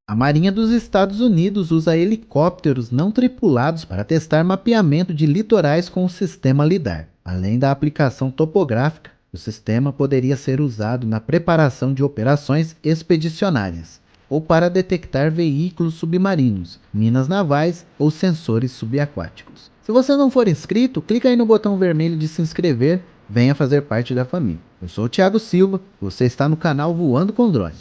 A Marinha dos Estados Unidos usa helicópteros não tripulados para testar mapeamento de litorais com o sistema LiDAR. Além da aplicação topográfica, o sistema poderia ser usado na preparação de operações expedicionárias ou para detectar veículos submarinos, minas navais ou sensores subaquáticos. Se você não for inscrito, clica aí no botão vermelho de se inscrever, venha fazer parte da família. Eu sou o Thiago Silva, você está no canal Voando com Drone.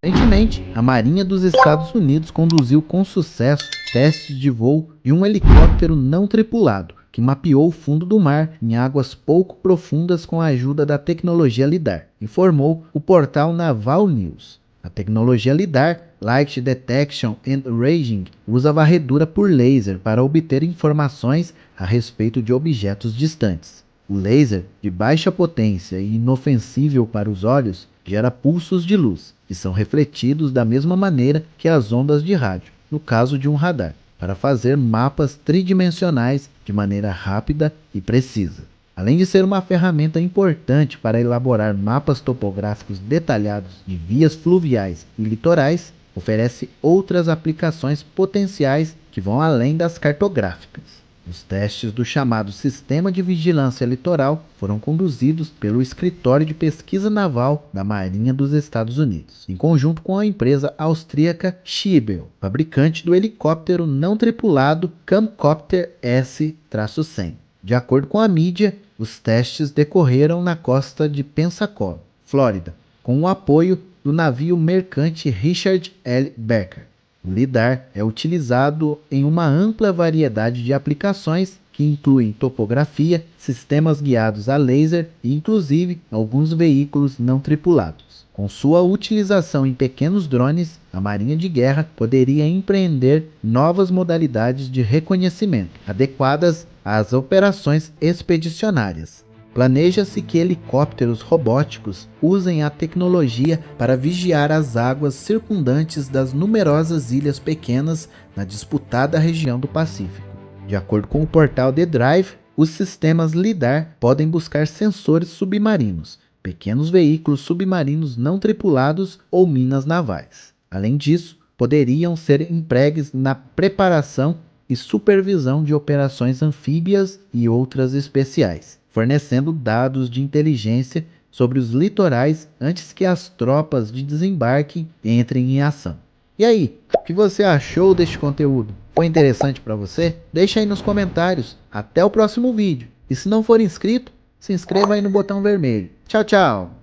Recentemente, a Marinha dos Estados Unidos conduziu com sucesso testes de voo de um helicóptero não tripulado, que mapeou o fundo do mar em águas pouco profundas com a ajuda da tecnologia LiDAR, informou o portal Naval News. A tecnologia LiDAR, Light Detection and Ranging, usa varredura por laser para obter informações a respeito de objetos distantes. O laser, de baixa potência e inofensível para os olhos, gera pulsos de luz, que são refletidos da mesma maneira que as ondas de rádio, no caso de um radar, para fazer mapas tridimensionais de maneira rápida e precisa. Além de ser uma ferramenta importante para elaborar mapas topográficos detalhados de vias fluviais e litorais, oferece outras aplicações potenciais que vão além das cartográficas. Os testes do chamado Sistema de Vigilância Litoral foram conduzidos pelo Escritório de Pesquisa Naval da Marinha dos Estados Unidos, em conjunto com a empresa austríaca Schiebel, fabricante do helicóptero não tripulado Camcopter S-100. De acordo com a mídia, os testes decorreram na costa de Pensacola, Flórida, com o apoio do navio mercante Richard L. Becker. O LiDAR é utilizado em uma ampla variedade de aplicações que incluem topografia, sistemas guiados a laser e, inclusive, alguns veículos não tripulados. Com sua utilização em pequenos drones, a Marinha de Guerra poderia empreender novas modalidades de reconhecimento, adequadas às operações expedicionárias. Planeja-se que helicópteros robóticos usem a tecnologia para vigiar as águas circundantes das numerosas ilhas pequenas na disputada região do Pacífico. De acordo com o portal The Drive, os sistemas LiDAR podem buscar sensores submarinos, pequenos veículos submarinos não tripulados ou minas navais. Além disso, poderiam ser empregues na preparação e supervisão de operações anfíbias e outras especiais, fornecendo dados de inteligência sobre os litorais antes que as tropas de desembarque entrem em ação. E aí, o que você achou deste conteúdo? Foi interessante para você? Deixa aí nos comentários. Até o próximo vídeo. E se não for inscrito, se inscreva aí no botão vermelho. Tchau, tchau!